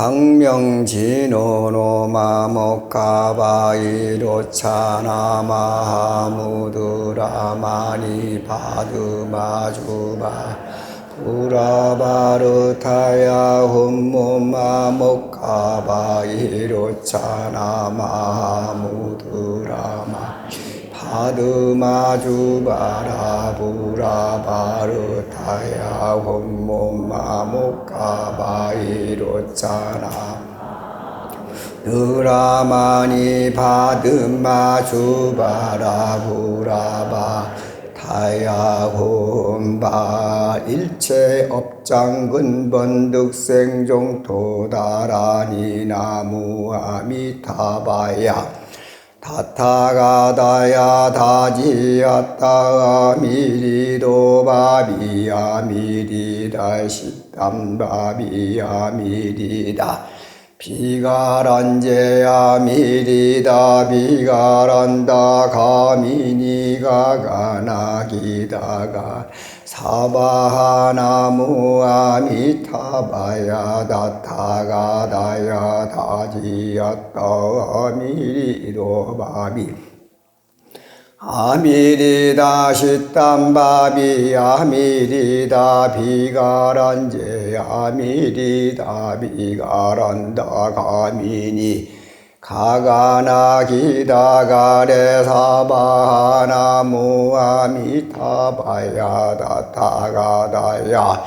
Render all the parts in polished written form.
광명진호노마모카바이로차나마하무드라마니 바드마주바 부라바르타야 홈모마모카바이로차나마하무드라마 바드마주바라 부라바르타야 홈모마모카바이로차나 느라마니 바드마주바라 부라바 타야홈바 일체업장근번득생종토다라니 나무아미타바야 타타가다야 다지야따 미리도바비야 미리다 식담바비야 미리다 비가란제야 미리다 비가란다 가미니가 가나기다가 사바하나무 아미타바야 다타가다야 다지야따 미리도바비 아미리다 시땀바비 아미리다 비가란제 아미리다 비가란다 가미니 가가나기다가레 사바하나무 아미타바야 다타가다야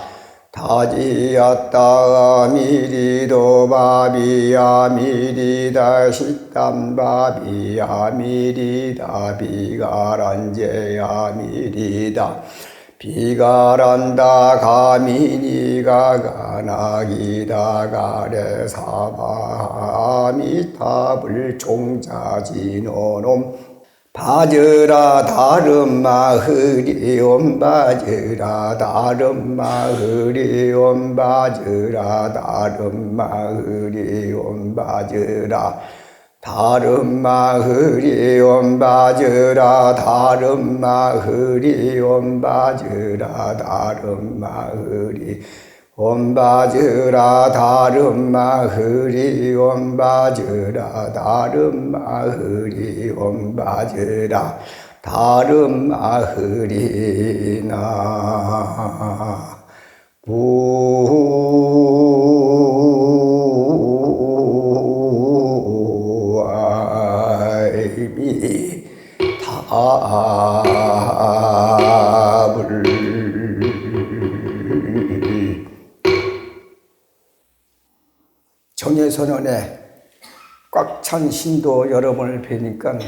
다지야따 미리도바비야 미리다 식담바비야 미리다 비가란제야 미리다 비가란다 가미니가 가나기다가레 사바미탑을 종자지노놈 바즈라 다름마 흐리옴 바즈라 다름마 흐리옴 바즈라 다름마 흐리옴 바즈라 다름마 흐리옴 바즈라 다름마 흐리옴 바즈라 다름마 흐리 옴바즈라 다름마 흐리 옴바즈라 다름마 흐리 옴바즈라 다름마 흐리나 부아이미 답을 정예선언에 꽉 찬 신도 여러분을 뵈니까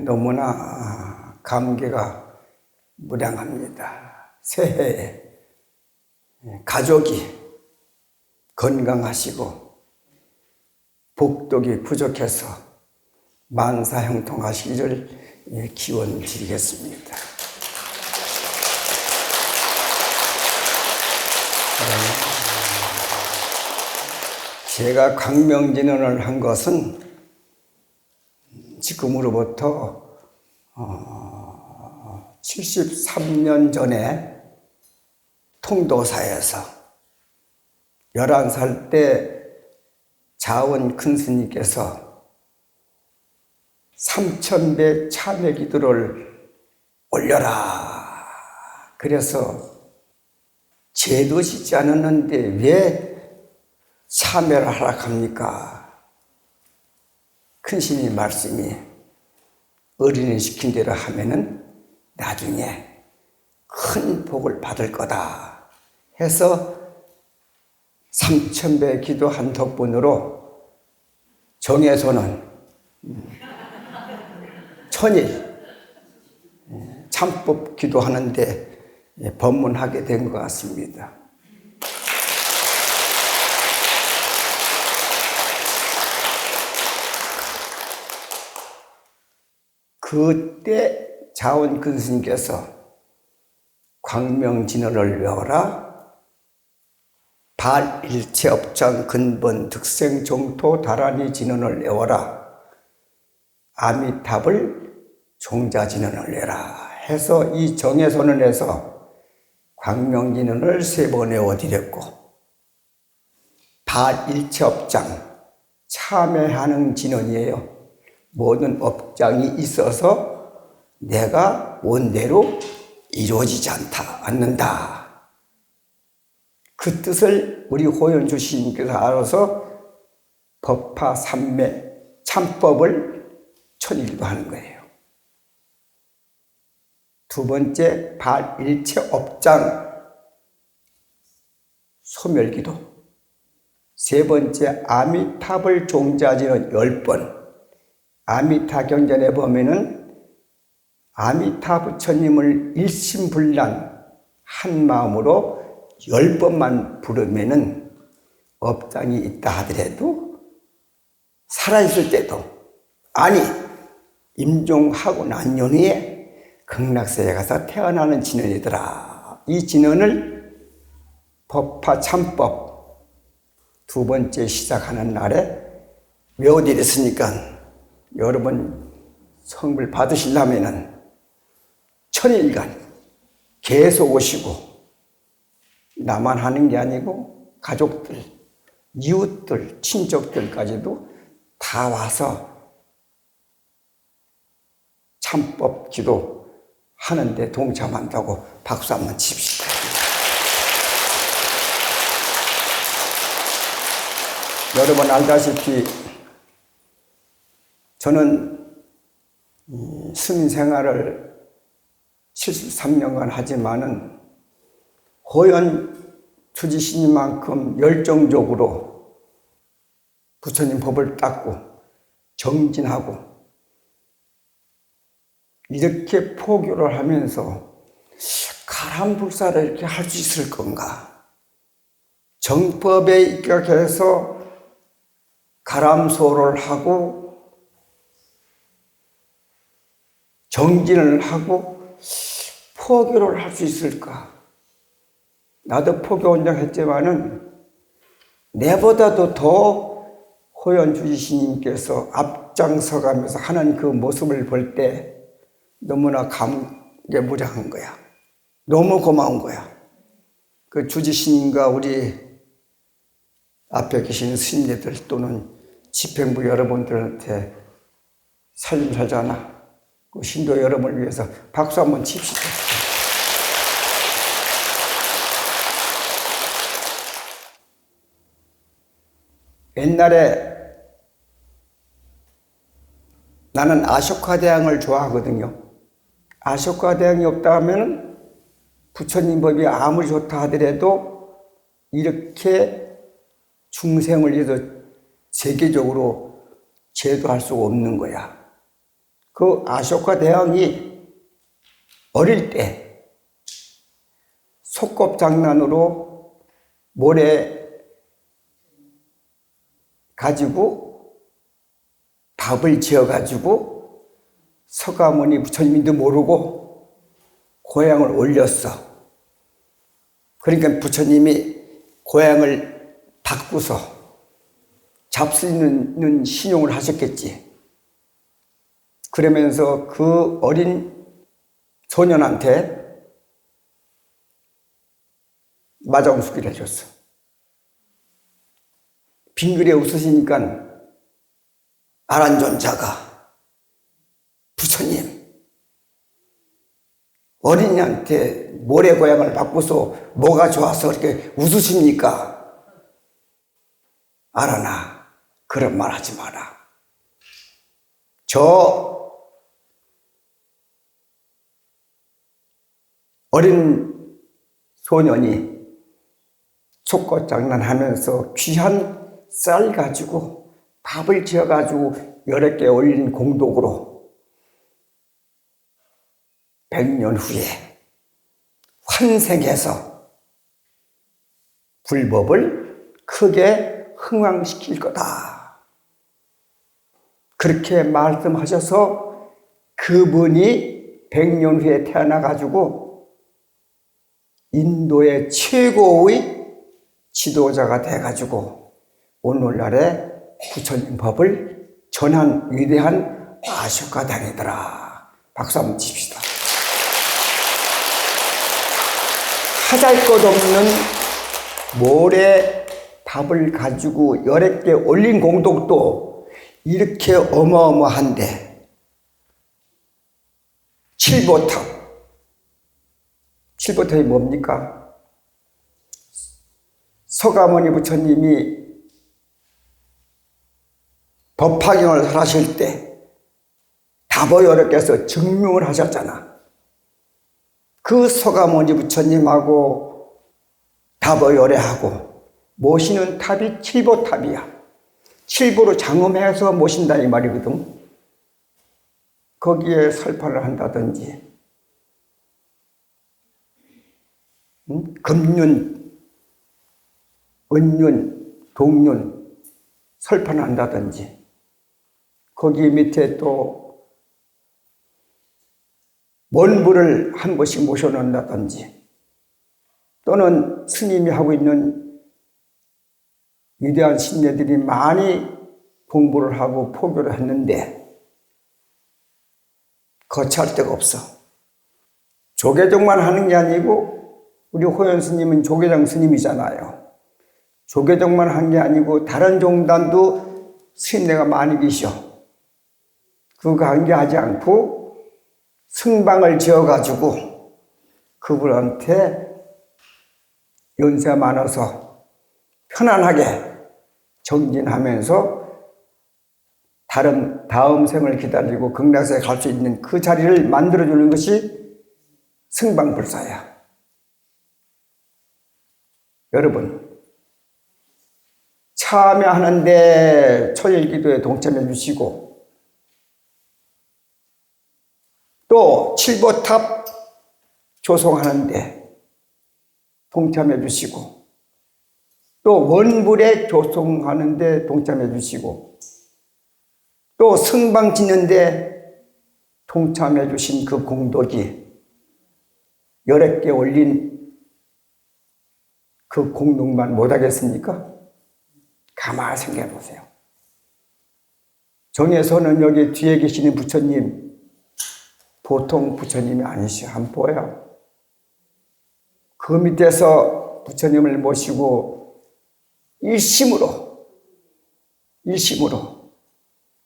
너무나 감개가 무량합니다. 새해에 가족이 건강하시고 복덕이 부족해서 만사형통하시기를 기원 드리겠습니다. 제가 광명진언을 한 것은 지금으로부터 73년 전에 통도사에서 11살 때 자원 큰 스님께서 3000배 참회 기도를 올려라. 그래서 죄도 짓지 않았는데 왜 참회를 하라 합니까? 큰 스님 말씀이 어린이 시킨 대로 하면은 나중에 큰 복을 받을 거다 해서 3000배 기도한 덕분으로 정예선은 천일 참법 기도하는데 법문하게 된 것 같습니다. 그때 자원 큰 스님께서 광명진언을 외워라, 발일체업장 근본 득생 종토 다라니 진언을 외워라, 아미탑을 종자진언을 외라 해서 이 정예선언에서 광명진언을 3번 외워드렸고, 발일체업장, 참회하는 진언이에요. 모든 업장이 있어서 내가 원대로 이루어지지 않는다. 그 뜻을 우리 호연주 시인께서 알아서 법화 삼매 참법을 천일도 거예요. 두 번째, 발일체업장 소멸기도. 세 번째, 아미타불 종자지는 10번. 아미타 경전에 보면은 아미타 부처님을 일심불란 한 마음으로 10번만 부르면은 업장이 있다 하더라도 살아있을 때도, 아니 임종하고 난 연후에 극락세에 가서 태어나는 진언이더라. 이 진언을 법화 참법 두 번째 시작하는 날에 외워드렸으니까 여러분 성불 받으시려면은 천일간 계속 오시고, 나만 하는 게 아니고 가족들, 이웃들, 친족들까지도 다 와서 참법 기도 하는데 동참한다고 박수 한번 칩시다. 여러분 알다시피 저는 스님 생활을 73년간 하지만은 호연 투지신님만큼 열정적으로 부처님 법을 닦고 정진하고 이렇게 포교를 하면서 가람불사를 이렇게 할 수 있을 건가? 정법에 입각해서 가람소를 하고 정진을 하고 포교를 할 수 있을까? 나도 포교 원장 했지만은 내보다도 더 호연주지스님께서 앞장서가면서 하는 그 모습을 볼 때 너무나 감개무량한 거야. 너무 고마운 거야. 그 주지스님과 우리 앞에 계시는 스님들 또는 집행부 여러분들한테 살림 살잖아. 그 신도 여러분을 위해서 박수 한번 칩시다. 옛날에 나는 아쇼카 대왕을 좋아하거든요. 아쇼카 대왕이 없다 하면 부처님 법이 아무리 좋다 하더라도 이렇게 중생을 위해서 세계적으로 제도할 수가 없는 거야. 그 아쇼카 대왕이 어릴 때 속꿉장난으로 모래 가지고 밥을 지어가지고 서가모니 부처님도 모르고 고향을 올렸어. 그러니까 부처님이 고향을 바꾸서 잡수있는 신용을 하셨겠지. 그러면서 그 어린 소년한테 마장수기를 해줬어. 빙그레 웃으시니까 아란존자가 부처님 어린이한테 모래 고향을 바꿔서 뭐가 좋아서 그렇게 웃으십니까? 알아나 그런 말 하지 마라. 저 어린 소년이 촉꽃장난하면서 귀한 쌀 가지고 밥을 지어가지고 여러 개 올린 공덕으로 100년 후에 환생해서 불법을 크게 흥왕시킬 거다. 그렇게 말씀하셔서 그분이 100년 후에 태어나가지고 인도의 최고의 지도자가 돼가지고 오늘날의 부처님 법을 전한 위대한 아쇼카 대왕이더라. 박수 한번 칩시다. 하잘것없는 모래 밥을 가지고 여러 개 올린 공덕도 이렇게 어마어마한데, 칠보탑. 칠보탑이 뭡니까? 서가모니 부처님이 법화경을 설하실 때 다보여러께서 증명을 하셨잖아. 그 서가모니 부처님하고 다보여래하고 모시는 탑이 칠보탑이야. 칠보로 장엄해서 모신다 이 말이거든. 거기에 설파를 한다든지, 금륜, 은륜, 동륜 설파를 한다든지, 거기 밑에 또 원부를 한 번씩 모셔놓는다든지, 또는 스님이 하고 있는 위대한 신녀들이 많이 공부를 하고 포교를 했는데 거치할 데가 없어. 조계종만 하는 게 아니고, 우리 호연 스님은 조계종 스님이잖아요. 조계종만 한 게 아니고 다른 종단도 스님네가 많이 계셔. 그거 한 게 하지 않고 승방을 지어가지고 그분한테 연세가 많아서 편안하게 정진하면서 다음 생을 기다리고 극락세에 갈 수 있는 그 자리를 만들어주는 것이 승방불사야. 여러분, 참여하는데 초일기도에 동참해 주시고, 또 칠보탑 조성하는데 동참해 주시고, 또 원불에 조성하는데 동참해 주시고, 또 승방 짓는데 동참해 주신 그 공덕이 여러 개 올린 그 공덕만 못하겠습니까? 가만히 생각해 보세요. 정에서는 여기 뒤에 계시는 부처님 보통 부처님이 아니시오. 한번 보여. 그 밑에서 부처님을 모시고 일심으로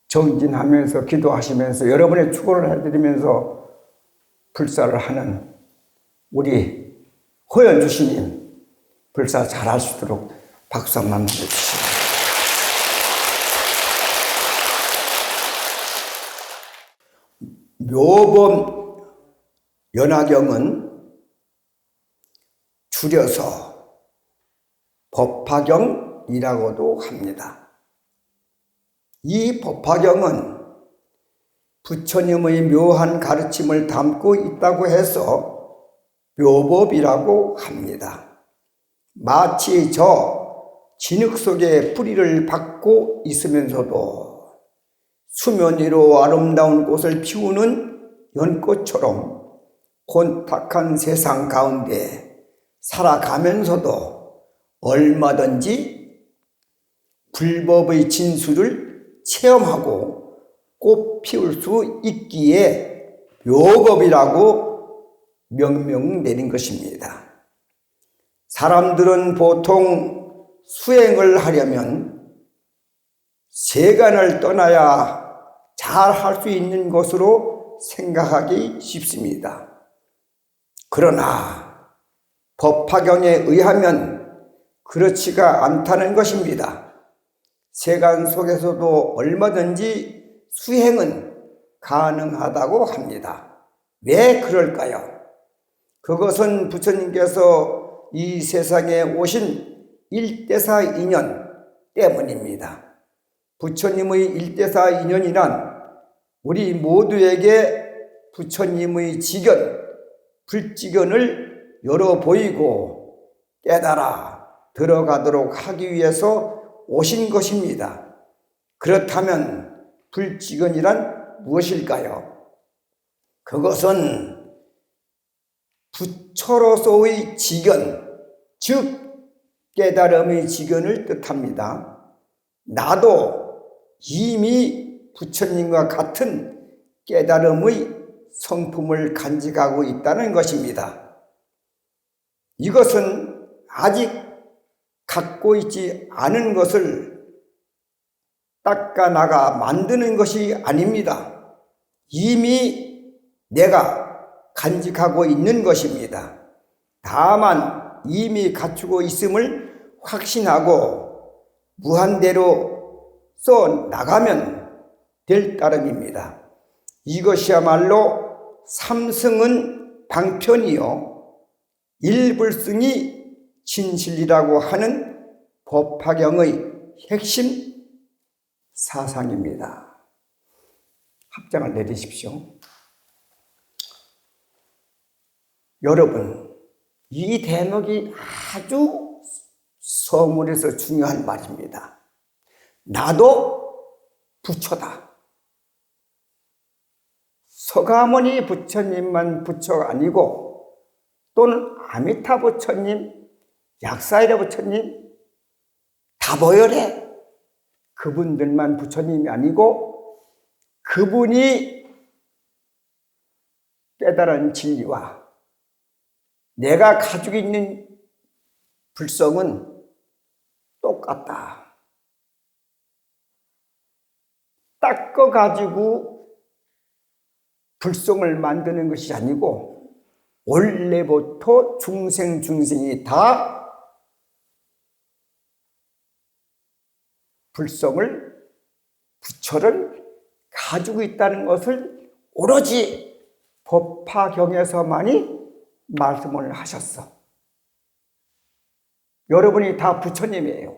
정진하면서 기도하시면서 여러분의 축원을 해드리면서 불사를 하는 우리 호연 주시님, 불사 잘할 수 있도록 박수 한번 해주시죠. 묘범 연화경은 줄여서 법화경이라고도 합니다. 이 법화경은 부처님의 묘한 가르침을 담고 있다고 해서 묘법이라고 합니다. 마치 저 진흙 속에 뿌리를 박고 있으면서도 수면 위로 아름다운 꽃을 피우는 연꽃처럼 곤탁한 세상 가운데 살아가면서도 얼마든지 불법의 진수를 체험하고 꽃 피울 수 있기에 묘법이라고 명명 내린 것입니다. 사람들은 보통 수행을 하려면 세간을 떠나야 잘 할 수 있는 것으로 생각하기 쉽습니다. 그러나 법화경에 의하면 그렇지가 않다는 것입니다. 세간 속에서도 얼마든지 수행은 가능하다고 합니다. 왜 그럴까요? 그것은 부처님께서 이 세상에 오신 일대사 인연 때문입니다. 부처님의 일대사 인연이란 우리 모두에게 부처님의 지견, 불지견을 열어 보이고 깨달아 들어가도록 하기 위해서 오신 것입니다. 그렇다면 불지견이란 무엇일까요? 그것은 부처로서의 지견, 즉 깨달음의 지견을 뜻합니다. 나도 이미 부처님과 같은 깨달음의 성품을 간직하고 있다는 것입니다. 이것은 아직 갖고 있지 않은 것을 닦아나가 만드는 것이 아닙니다. 이미 내가 간직하고 있는 것입니다. 다만 이미 갖추고 있음을 확신하고 무한대로 써 나가면 될 따름입니다. 이것이야말로 삼승은 방편이요 일불승이 진실이라고 하는 법화경의 핵심 사상입니다. 합장을 내리십시오. 여러분, 이 대목이 아주 서문에서 중요한 말입니다. 나도 부처다. 서가모니 부처님만 부처가 아니고 또는 아미타 부처님, 약사이라 부처님, 다보열에 그분들만 부처님이 아니고 그분이 깨달은 진리와 내가 가지고 있는 불성은 똑같다. 닦아가지고 불성을 만드는 것이 아니고 원래부터 중생이 다 불성을, 부처를 가지고 있다는 것을 오로지 법화경에서만이 말씀을 하셨어. 여러분이 다 부처님이에요.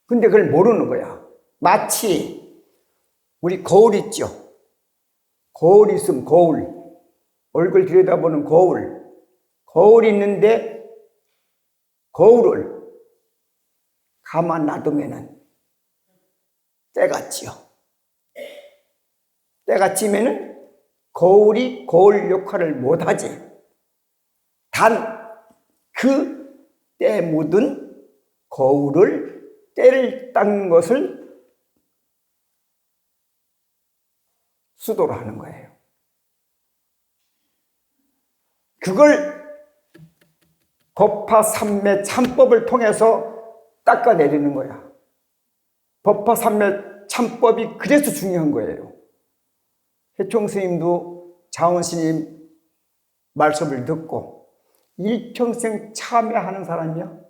근데 그걸 모르는 거야. 마치 우리 거울 있죠. 거울 있으면 거울, 얼굴 들여다보는 거울, 거울이 있는데 거울을 가만 놔두면은 때가 지요. 때가 지면은 거울이 거울 역할을 못하지. 단 그 때 묻은 거울을 때를 닦는 것을 수도로 하는 거예요. 그걸 법화삼매 참법을 통해서 닦아내리는 거야. 법화삼매 참법이 그래서 중요한 거예요. 해총 스님도 자원 스님 말씀을 듣고 일평생 참여하는 사람이야.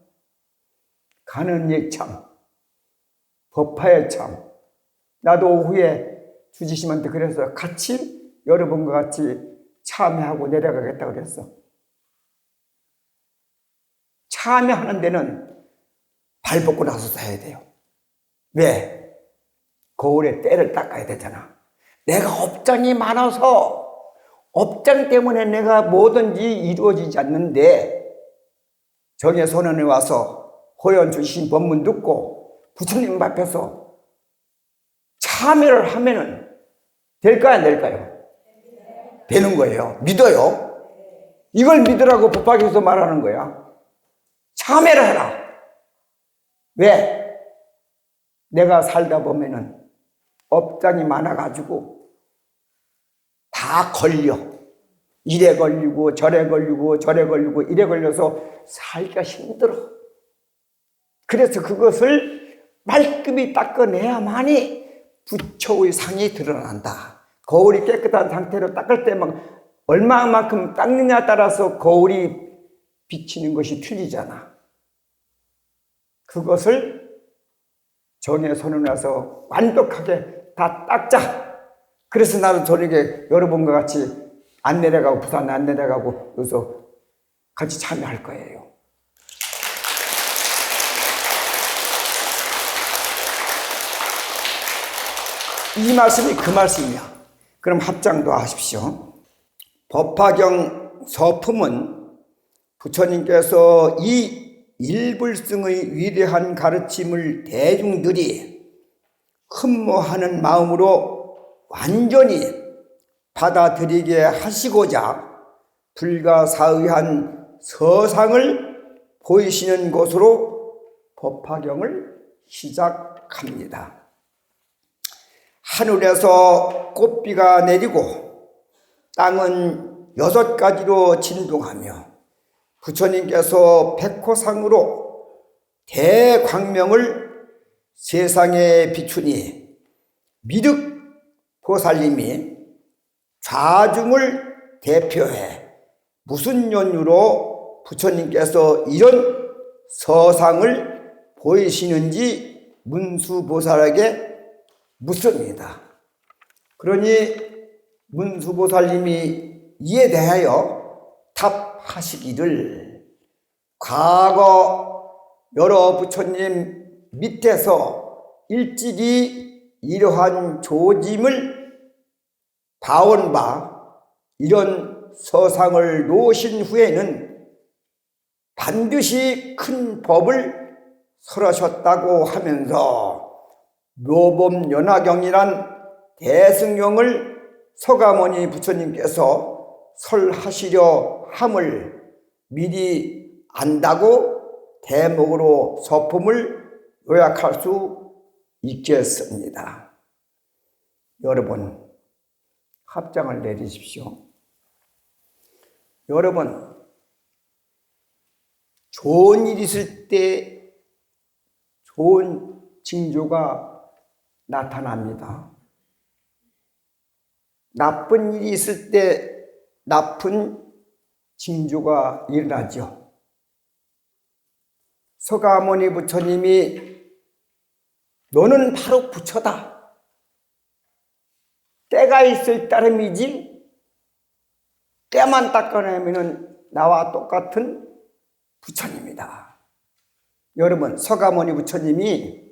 가는예 참, 법화의 참. 나도 오후에 주지심한테 그래서 같이 여러분과 같이 참여하고 내려가겠다 그랬어. 참여하는 데는 발 벗고 나서서 해야 돼요. 왜? 거울에 때를 닦아야 되잖아. 내가 업장이 많아서 업장 때문에 내가 뭐든지 이루어지지 않는데 정의 선언에 와서 호연 주신 법문 듣고 부처님 앞에서 참여를 하면은 될까요, 안 될까요? 되는 거예요. 믿어요. 이걸 믿으라고 법화경에서 말하는 거야. 참여를 해라. 왜? 내가 살다 보면은 업장이 많아가지고 다 걸려. 이래 걸리고 저래 걸리고 저래 걸리고 이래 걸려서 살기가 힘들어. 그래서 그것을 말끔히 닦아내야만이 부처의 상이 드러난다. 거울이 깨끗한 상태로 닦을 때만 얼마만큼 닦느냐에 따라서 거울이 비치는 것이 틀리잖아. 그것을 정에 선언해서 완벽하게 다 닦자. 그래서 나도 저녁에 여러분과 같이 안 내려가고 부산 안 내려가고 여기서 같이 참여할 거예요. 이 말씀이 그 말씀이야. 그럼 합장도 하십시오. 법화경 서품은 부처님께서 이 일불승의 위대한 가르침을 대중들이 흠모하는 마음으로 완전히 받아들이게 하시고자 불가사의한 서상을 보이시는 것으로 법화경을 시작합니다. 하늘에서 꽃비가 내리고 땅은 6가지로 진동하며 부처님께서 백호상으로 대광명을 세상에 비추니 미륵 보살님이 좌중을 대표해 무슨 연유로 부처님께서 이런 서상을 보이시는지 문수보살에게 묻습니다. 그러니 문수보살님이 이에 대하여 답하시기를, 과거 여러 부처님 밑에서 일찍이 이러한 조짐을 봐온 바 이런 서상을 놓으신 후에는 반드시 큰 법을 설하셨다고 하면서 묘범연화경이란 대승경을 서가모니 부처님께서 설하시려 함을 미리 안다고 대목으로 서품을 요약할 수 있겠습니다. 여러분, 합장을 내리십시오. 여러분, 좋은 일 있을 때 좋은 징조가 나타납니다. 나쁜 일이 있을 때 나쁜 징조가 일어나죠. 서가모니 부처님이 너는 바로 부처다, 때가 있을 따름이지 때만 닦아내면 나와 똑같은 부처님이다. 여러분, 서가모니 부처님이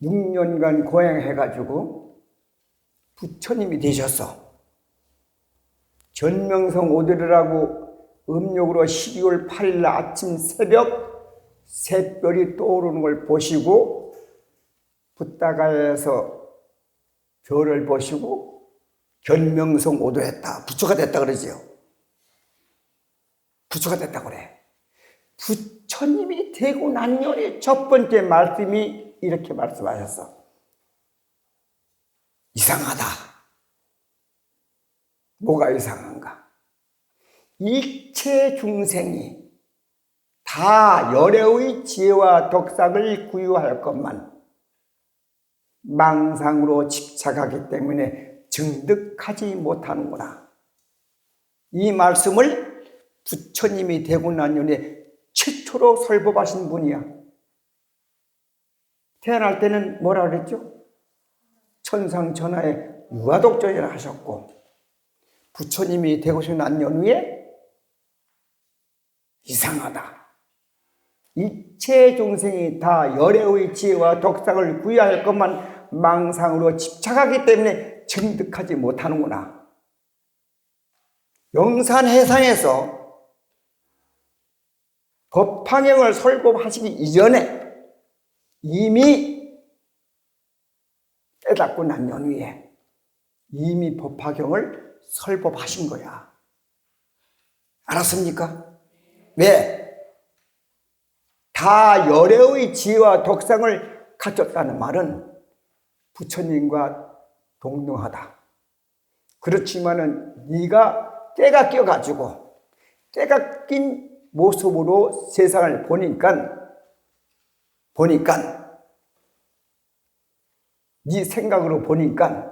6년간 고행해가지고 부처님이 되셔서 전명성 오드리라고 음력으로 12월 8일 아침 새벽 샛별이 떠오르는 걸 보시고 붓다가에서 별을 보시고 견명성 오도했다, 부처가 됐다 그러지요. 부처가 됐다 그래. 부처님이 되고 난 이후에 첫 번째 말씀이 이렇게 말씀하셨어. 이상하다. 뭐가 이상한가? 일체 중생이 다 열애의 지혜와 덕상을 구유하였건만 망상으로 집착하기 때문에 증득하지 못하는구나. 이 말씀을 부처님이 되고 난 이후에 최초로 설법하신 분이야. 태어날 때는 뭐라 그랬죠? 천상천하에 유아독존이라 하셨고, 부처님이 되고서 난 연후에 이상하다. 일체 중생이 다 열애의 지혜와 덕상을 구해할 것만 망상으로 집착하기 때문에 증득하지 못하는구나. 영산해상에서 법화경을 설법하시기 이전에 이미 깨닫고 난 연후에 이미 법화경을 설법하신 거야. 알았습니까? 왜? 다 열애의 지혜와 덕상을 갖췄다는 말은 부처님과 동등하다. 그렇지만은 네가 때가 껴가지고 때가 낀 모습으로 세상을 보니까 네 생각으로 보니까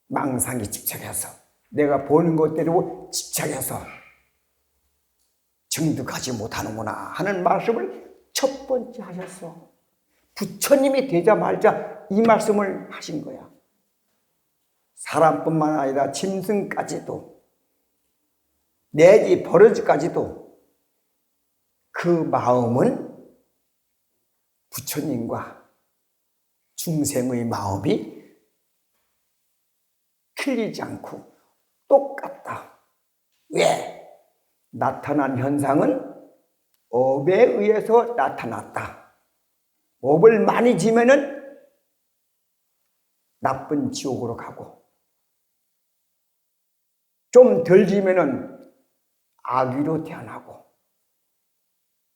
망상이 집착해서 내가 보는 것대로 집착해서 증득하지 못하는구나 하는 말씀을 첫 번째 하셨어. 부처님이 되자마자 이 말씀을 하신 거야. 사람뿐만 아니라 짐승까지도 내지 버러지까지도 그 마음은 부처님과 중생의 마음이 틀리지 않고 똑같다. 왜? 나타난 현상은 업에 의해서 나타났다. 업을 많이 지면은 나쁜 지옥으로 가고, 좀 덜 지면은 아귀로 태어나고,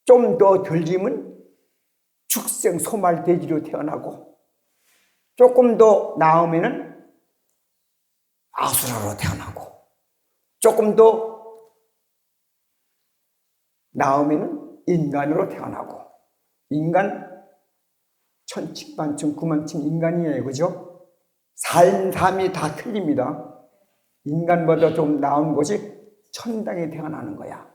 좀 더 덜 지면 축생 소말돼지로 태어나고, 조금 더 나으면은 아수라로 태어나고, 조금 더 나으면은 인간으로 태어나고, 인간 천칭만층 구만층 인간이에요. 그죠? 삶이 다 틀립니다. 인간보다 좀 나은 것이 천당에 태어나는 거야.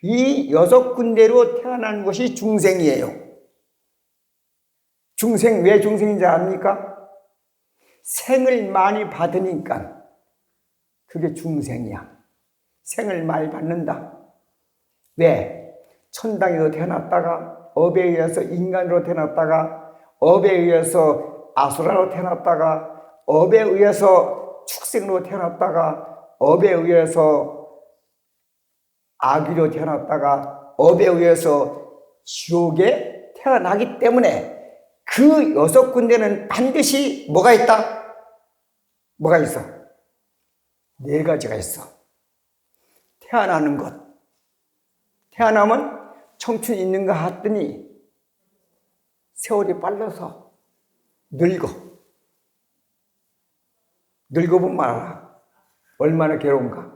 이 6군데로 태어나는 것이 중생이에요. 중생, 왜 중생인지 압니까? 생을 많이 받으니까 그게 중생이야. 생을 많이 받는다. 왜? 천당에서 태어났다가 업에 의해서 인간으로 태어났다가 업에 의해서 아수라로 태어났다가 업에 의해서 축생으로 태어났다가 업에 의해서 아귀로 태어났다가 업에 의해서 지옥에 태어나기 때문에 그 6군데는 반드시 뭐가 있다? 뭐가 있어? 4가지가 있어. 태어나는 것. 태어나면 청춘 있는가 했더니 세월이 빨라서 늙어보면 알아. 얼마나 괴로운가.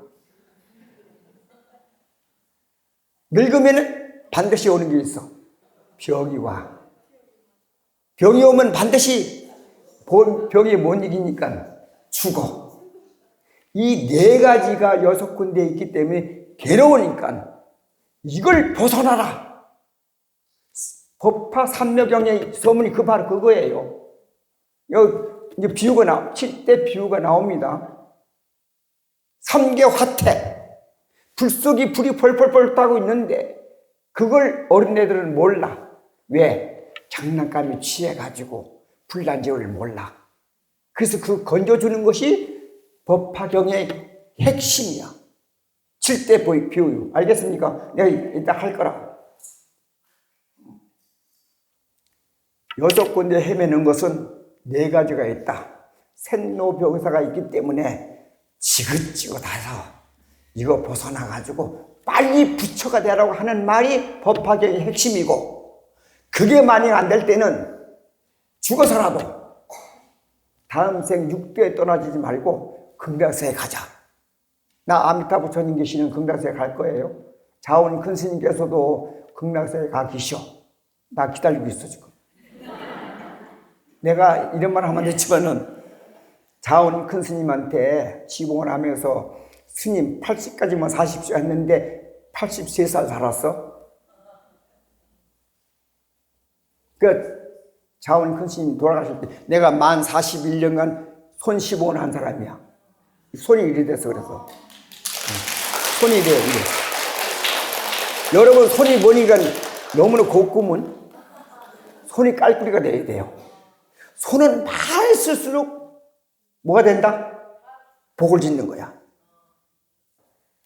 늙으면 반드시 오는 게 있어. 병이 와. 병이 오면 반드시 병이 못 이기니까 죽어. 이 4가지가 6군데에 있기 때문에 괴로우니까 이걸 벗어나라. 법화 삼묘경의 소문이 바로 그거예요. 여기 이제 비유가 7대 비유가 나옵니다. 3계 화태. 불 속이 불이 펄펄펄 타고 있는데 그걸 어린애들은 몰라. 왜? 장난감에 취해가지고 불난지를 몰라. 그래서 그 건져주는 것이 법화경의 핵심이야. 7대 비유. 알겠습니까? 내가 이따 할 거라. 6군데 헤매는 것은 4가지가 있다. 생로병사가 있기 때문에 지긋지긋해서 이거 벗어나가지고 빨리 부처가 되라고 하는 말이 법화경의 핵심이고, 그게 만약 안 될 때는 죽어서라도 다음 생 6대에 떠나지지 말고 금강사에 가자. 나 아미타 부처님 계시는 금강사에 갈 거예요. 자원 큰 스님께서도 금강사에 가 계셔. 나 기다리고 있어 지금. 내가 이런 말 하면 됐지만은 자원 큰 스님한테 시봉을 하면서 스님 80까지만 사십시오 했는데 83살 살았어. 자원 큰 스님 돌아가실 때 내가 만 41년간 손 시봉을 한 사람이야. 손이 이래 돼서 그래서. 손이 이래. 여러분 손이 보니까 너무나 곱구면 손이 깔꾸리가 돼야 돼요. 손은 많이 쓸수록 뭐가 된다? 복을 짓는 거야.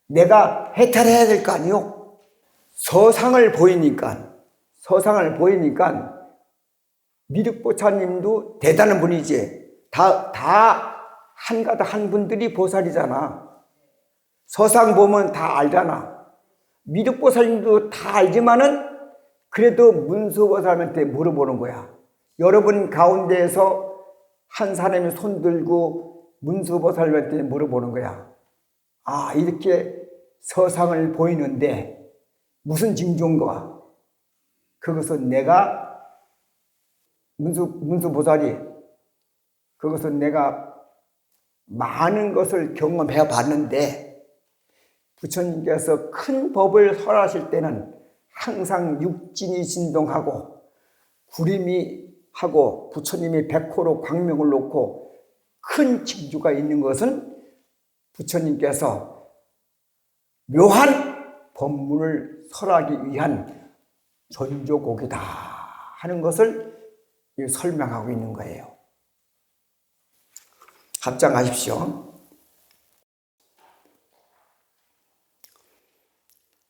내가 해탈해야 될 거 아니요? 서상을 보이니까 미륵보살님도 대단한 분이지. 다 한가닥 한 분들이 보살이잖아. 서상 보면 다 알잖아. 미륵보살님도 다 알지만은 그래도 문수보살한테 물어보는 거야. 여러분 가운데에서 한 사람이 손 들고 문수보살한테 물어보는 거야. 아, 이렇게 서상을 보이는데 무슨 징조인가? 그것은 내가 문수보살이 그것은 내가 많은 것을 경험해 봤는데 부처님께서 큰 법을 설하실 때는 항상 육진이 진동하고 구림이 하고 부처님이 백호로 광명을 놓고 큰 징조가 있는 것은 부처님께서 묘한 법문을 설하기 위한 전조곡이다 하는 것을 설명하고 있는 거예요. 합장하십시오.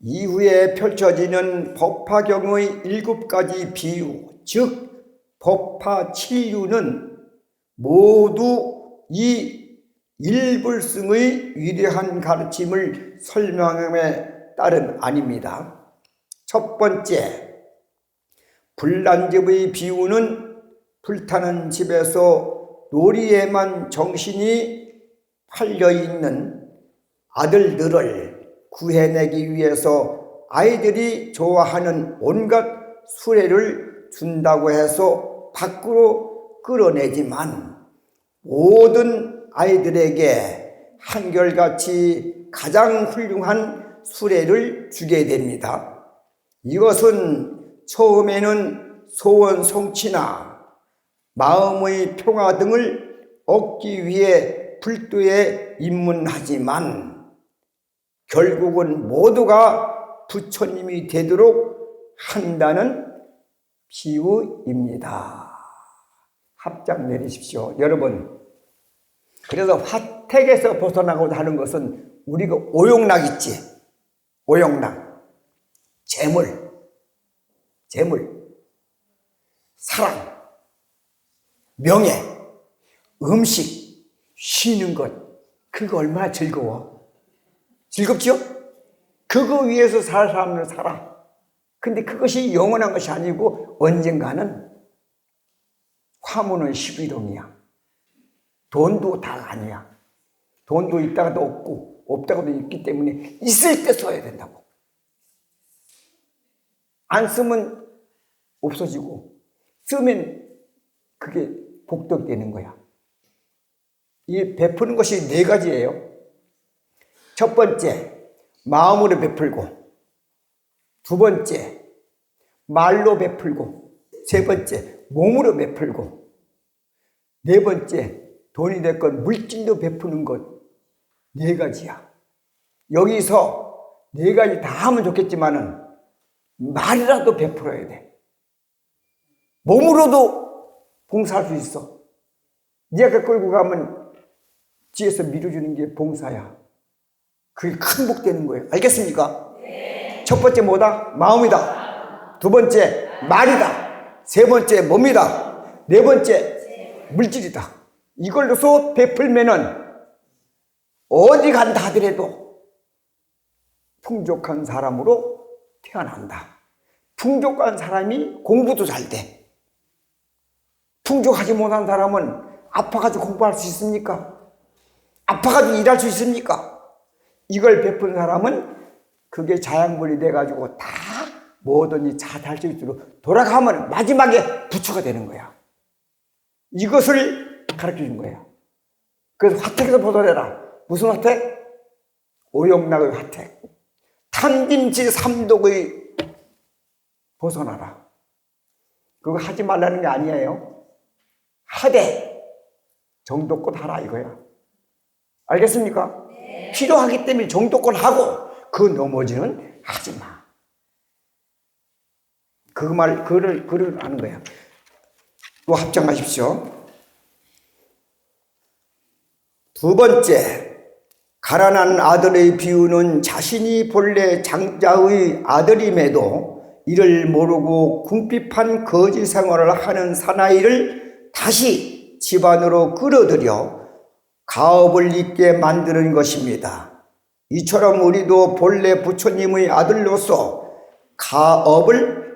이후에 펼쳐지는 법화경의 7가지 비유, 즉 법화 7유는 모두 이 일불승의 위대한 가르침을 설명함에 따른 아닙니다. 첫 번째, 불난집의 비유는 불타는 집에서 놀이에만 정신이 팔려있는 아들들을 구해내기 위해서 아이들이 좋아하는 온갖 수레를 준다고 해서 밖으로 끌어내지만 모든 아이들에게 한결같이 가장 훌륭한 수레를 주게 됩니다. 이것은 처음에는 소원 성취나 마음의 평화 등을 얻기 위해 불도에 입문하지만 결국은 모두가 부처님이 되도록 한다는 비유입니다. 합장 내리십시오. 여러분, 그래서 화택에서 벗어나고자 하는 것은 우리가 오용락 있지? 오용락. 재물, 사랑, 명예, 음식, 쉬는 것, 그거 얼마나 즐거워? 즐겁죠? 그거 위해서 살 사람은 살아. 근데 그것이 영원한 것이 아니고 언젠가는 화문은 11홍이야. 돈도 다 아니야. 돈도 있다가도 없고 없다가도 있기 때문에 있을 때 써야 된다고. 안 쓰면 없어지고 쓰면 그게 복덕되는 거야. 이 베푸는 것이 4가지예요. 첫 번째, 마음으로 베풀고, 두 번째, 말로 베풀고, 세 번째, 몸으로 베풀고, 네 번째, 돈이 됐건 물질로 베푸는 것. 4가지야. 여기서 4가지 다 하면 좋겠지만은 말이라도 베풀어야 돼. 몸으로도 봉사할 수 있어. 네가 끌고 가면 뒤에서 밀어주는 게 봉사야. 그게 큰 복 되는 거예요. 알겠습니까? 네. 첫 번째 뭐다? 마음이다. 두 번째 말이다. 세 번째 몸이다. 네 번째 물질이다. 이걸로서 베풀면은 어디 간다 하더라도 풍족한 사람으로 태어난다. 풍족한 사람이 공부도 잘 돼. 풍족하지 못한 사람은 아파가지고 공부할 수 있습니까? 아파가지고 일할 수 있습니까? 이걸 베푼 사람은 그게 자양분이 돼가지고 다 뭐든지 잘 할 수 있도록 돌아가면 마지막에 부처가 되는 거야. 이것을 가르쳐 준 거야. 그래서 화택에서 벗어내라. 무슨 화택? 오용락의 화택. 탐김치 삼독의 벗어나라. 그거 하지 말라는 게 아니에요. 하되 정도껏 하라 이거야. 알겠습니까? 네. 필요하기 때문에 정도껏 하고 그 나머지는 하지 마. 그를 하는 거야. 또 합장하십시오. 두 번째, 가난한 아들의 비유는 자신이 본래 장자의 아들임에도 이를 모르고 궁핍한 거지 생활을 하는 사나이를 다시 집안으로 끌어들여 가업을 잇게 만드는 것입니다. 이처럼 우리도 본래 부처님의 아들로서 가업을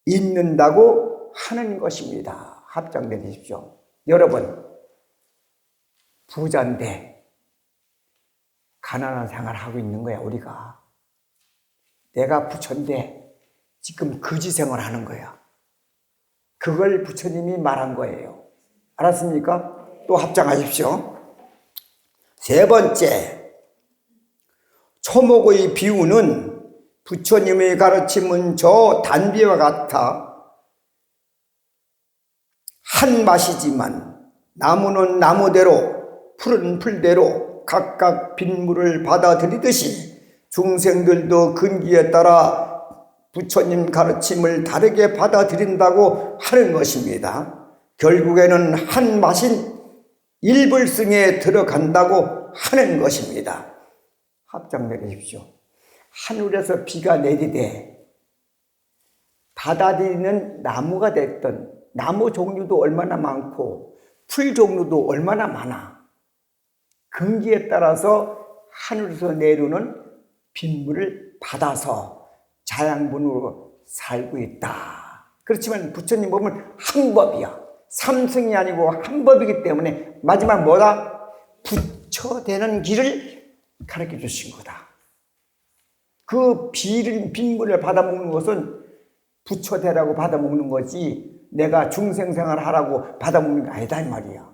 잇는다고 하는 것입니다. 합장되십시오. 여러분, 부자인데 가난한 생활을 하고 있는 거야, 우리가. 내가 부처인데 지금 거지 생활을 하는 거야. 그걸 부처님이 말한 거예요. 알았습니까? 또 합장하십시오. 세 번째, 초목의 비유는 부처님의 가르침은 저 단비와 같아 한 맛이지만 나무는 나무대로 풀은 풀대로 각각 빗물을 받아들이듯이 중생들도 근기에 따라 부처님 가르침을 다르게 받아들인다고 하는 것입니다. 결국에는 한 맛인 일불승에 들어간다고 하는 것입니다. 합장 내리십시오. 하늘에서 비가 내리되 받아들이는 나무가 됐던 나무 종류도 얼마나 많고 풀 종류도 얼마나 많아. 근기에 따라서 하늘에서 내려오는 빗물을 받아서 자양분으로 살고 있다. 그렇지만 부처님 보면 한 법이야. 삼승이 아니고 한 법이기 때문에 마지막 뭐다? 부처되는 길을 가르쳐 주신 거다. 그 빈물을 받아먹는 것은 부처대라고 받아먹는 거지 내가 중생생활 하라고 받아먹는 게 아니다 이 말이야.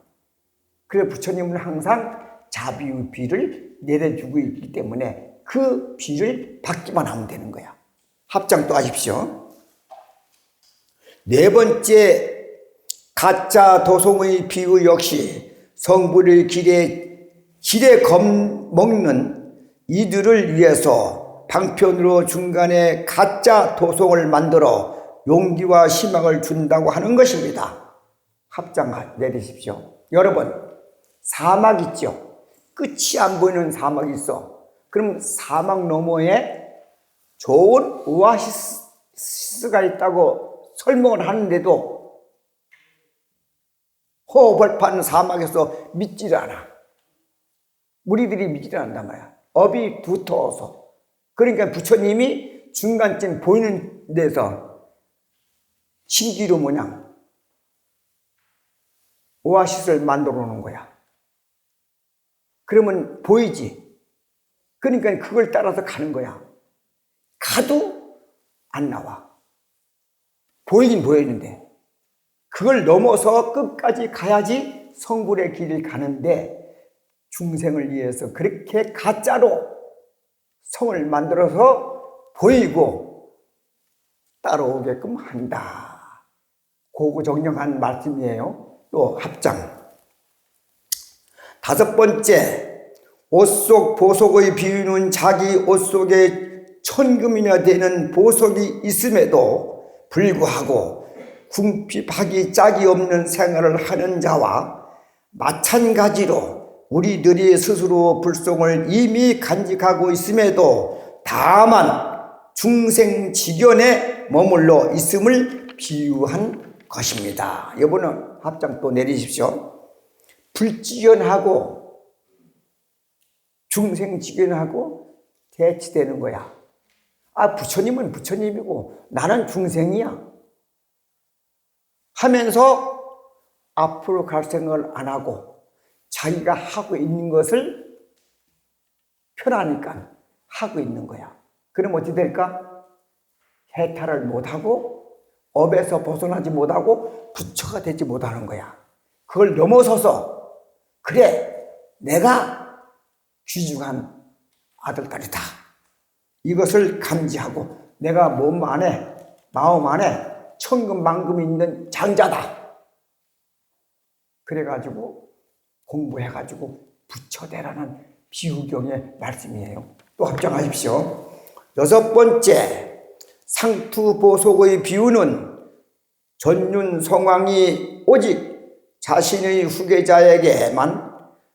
그래서 부처님은 항상 자비의 비를 내려주고 있기 때문에 그 비를 받기만 하면 되는 거야. 합장 또 하십시오. 네 번째, 가짜 도송의 비유 역시 성불의 길에 겁먹는 이들을 위해서 방편으로 중간에 가짜 도송을 만들어 용기와 희망을 준다고 하는 것입니다. 합장 내리십시오. 여러분, 사막 있죠? 끝이 안 보이는 사막이 있어. 그럼 사막 너머에 좋은 오아시스가 있다고 설명을 하는데도 호흡을판 사막에서 믿지를 않아. 무리들이 믿지를 않단 말이야. 업이 두터워서. 그러니까 부처님이 중간쯤 보이는 데서 신기루 모양 오아시스를 만들어 놓은 거야. 그러면 보이지. 그러니까 그걸 따라서 가는 거야. 가도 안 나와. 보이긴 보이는데 그걸 넘어서 끝까지 가야지 성불의 길을 가는데 중생을 위해서 그렇게 가짜로 성을 만들어서 보이고 따라오게끔 한다. 고고정령한 말씀이에요. 또 합장. 다섯 번째, 옷 속 보석의 비유는 자기 옷 속에 천금이나 되는 보석이 있음에도 불구하고 궁핍하기 짝이 없는 생활을 하는 자와 마찬가지로 우리들이 스스로 불성을 이미 간직하고 있음에도 다만 중생지견에 머물러 있음을 비유한 것입니다. 이번은 합장 또 내리십시오. 불지견하고 중생지견하고 대치되는 거야. 부처님은 부처님이고 나는 중생이야 하면서 앞으로 갈 생각을 안 하고 자기가 하고 있는 것을 편하니까 하고 있는 거야. 그럼 어떻게 될까? 해탈을 못하고 업에서 벗어나지 못하고 부처가 되지 못하는 거야. 그걸 넘어서서 그래 내가 귀중한 아들딸이다. 이것을 감지하고 내가 몸 안에 마음 안에 천금만금 있는 장자다. 그래가지고 공부해가지고 부처되라는 비유경의 말씀이에요. 또 합장하십시오. 여섯 번째, 상투보속의 비유는 전륜성왕이 오직 자신의 후계자에게만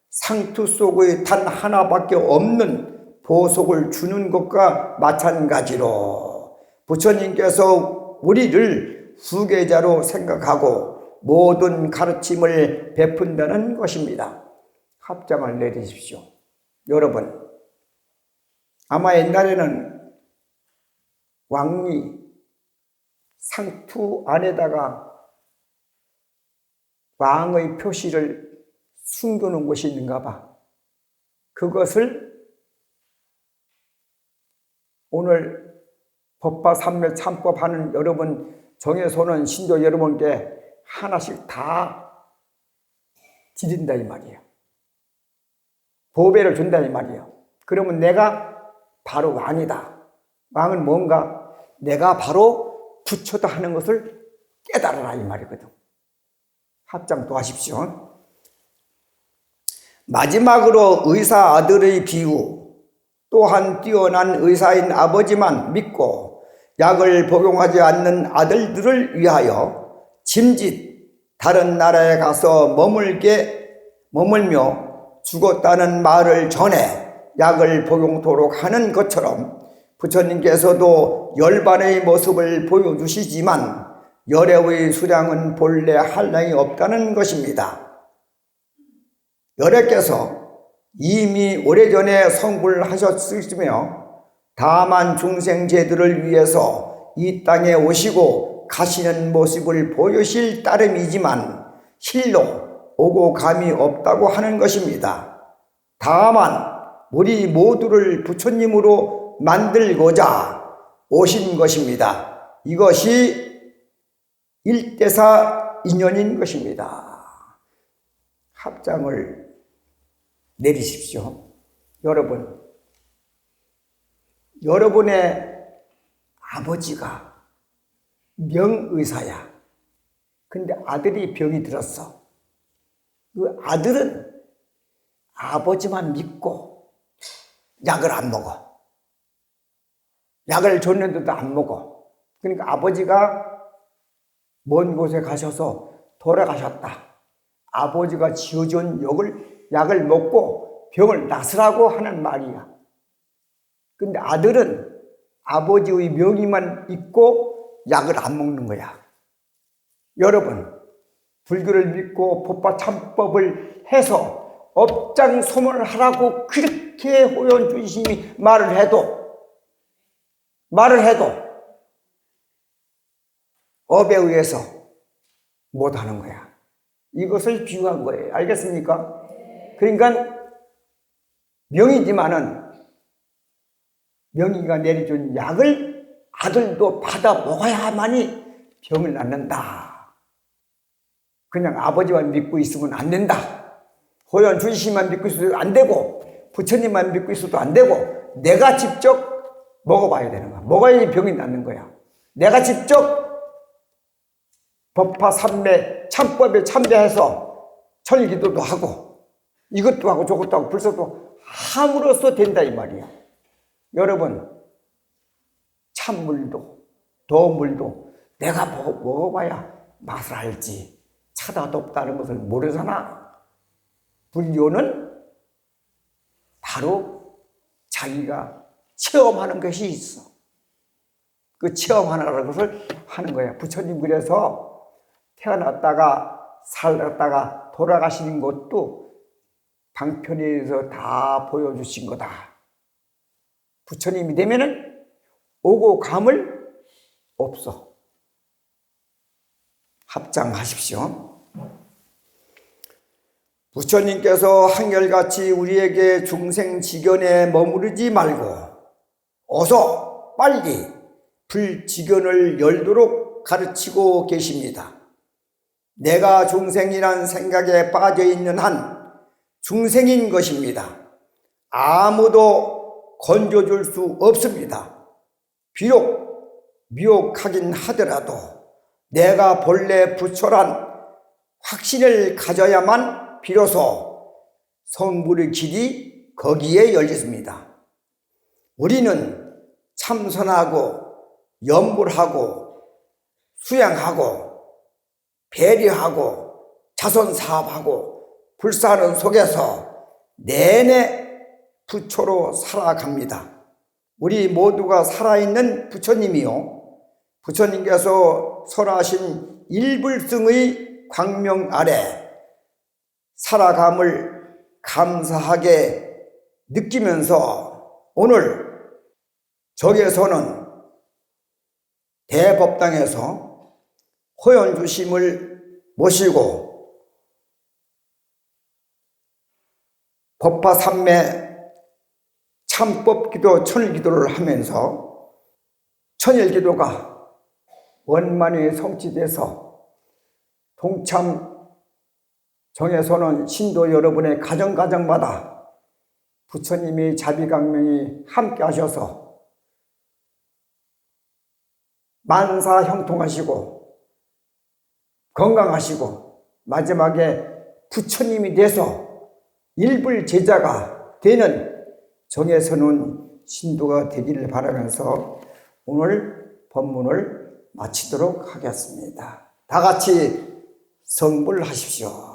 상투 속의 단 하나밖에 없는 보석을 주는 것과 마찬가지로 부처님께서 우리를 후계자로 생각하고 모든 가르침을 베푼다는 것입니다. 합장을 내리십시오. 여러분, 아마 옛날에는 왕이 상투 안에다가 왕의 표시를 숨겨놓은 곳이 있는가 봐. 그것을 오늘 법화 삼매 참법 하는 여러분 정예소는 신도 여러분께 하나씩 다 드린다 이 말이에요. 보배를 준다 이 말이에요. 그러면 내가 바로 왕이다. 왕은 뭔가 내가 바로 부처다 하는 것을 깨달아라 이 말이거든. 합장 또 하십시오. 마지막으로 의사 아들의 비유. 또한 뛰어난 의사인 아버지만 믿고 약을 복용하지 않는 아들들을 위하여 짐짓 다른 나라에 가서 머물며 죽었다는 말을 전해 약을 복용토록 하는 것처럼 부처님께서도 열반의 모습을 보여주시지만 열애의 수량은 본래 한량이 없다는 것입니다. 열애께서 이미 오래전에 성불하셨으며 다만 중생제들을 위해서 이 땅에 오시고 가시는 모습을 보여실 따름이지만 실로 오고 감이 없다고 하는 것입니다. 다만 우리 모두를 부처님으로 만들고자 오신 것입니다. 이것이 일대사 인연인 것입니다. 합장을 내리십시오. 여러분의 아버지가 명의사야. 근데 아들이 병이 들었어. 그 아들은 아버지만 믿고 약을 안 먹어. 약을 줬는데도 안 먹어. 그러니까 아버지가 먼 곳에 가셔서 돌아가셨다. 아버지가 지어준 약을 먹고 병을 낫으라고 하는 말이야. 근데 아들은 아버지의 명의만 믿고 약을 안 먹는 거야. 여러분, 불교를 믿고 법화 참법을 해서 업장소문을 하라고 그렇게 호연주심이 말을 해도 업에 의해서 못하는 거야. 이것을 비유한 거예요. 알겠습니까? 그러니까 명의지만은 명의가 내려준 약을 아들도 받아 먹어야만이 병을 낫는다. 그냥 아버지만 믿고 있으면 안 된다. 호연 주시만 믿고 있어도 안 되고 부처님만 믿고 있어도 안 되고 내가 직접 먹어봐야 되는 거야. 먹어야 병이 낫는 거야. 내가 직접 법화 삼매 참법에 참배해서 천일기도도 하고 이것도 하고 저것도 하고 불서도 함으로써 된다 이 말이야. 여러분, 찬물도 더물도 내가 먹어봐야 맛을 알지 차다도 없다는 것을 모르잖아. 불교는 바로 자기가 체험하는 것이 있어. 그 체험하는 것을 하는 거야. 부처님 그래서 태어났다가 살았다가 돌아가시는 것도 방편에서 다 보여주신 거다. 부처님이 되면은 오고 감을 없어. 합장하십시오. 부처님께서 한결같이 우리에게 중생지견에 머무르지 말고 어서 빨리 불지견을 열도록 가르치고 계십니다. 내가 중생이란 생각에 빠져있는 한 중생인 것입니다. 아무도 건져줄 수 없습니다. 비록 미혹하긴 하더라도 내가 본래 부처란 확신을 가져야만 비로소 성불의 길이 거기에 열렸습니다. 우리는 참선하고 염불하고 수양하고 배려하고 자선사업하고 불사하는 속에서 내내 부처로 살아갑니다. 우리 모두가 살아있는 부처님이요, 부처님께서 설하신 일불승의 광명 아래 살아감을 감사하게 느끼면서 오늘 저기에서는 대법당에서 호연주심을 모시고 법화 삼매 참법기도 천일기도를 하면서 천일기도가 원만히 성취돼서 동참 정에서는 신도 여러분의 가정가정마다 부처님이 자비강명이 함께 하셔서 만사 형통하시고 건강하시고 마지막에 부처님이 돼서 일불 제자가 되는 정에서는 신도가 되기를 바라면서 오늘 법문을 마치도록 하겠습니다. 다 같이 성불하십시오.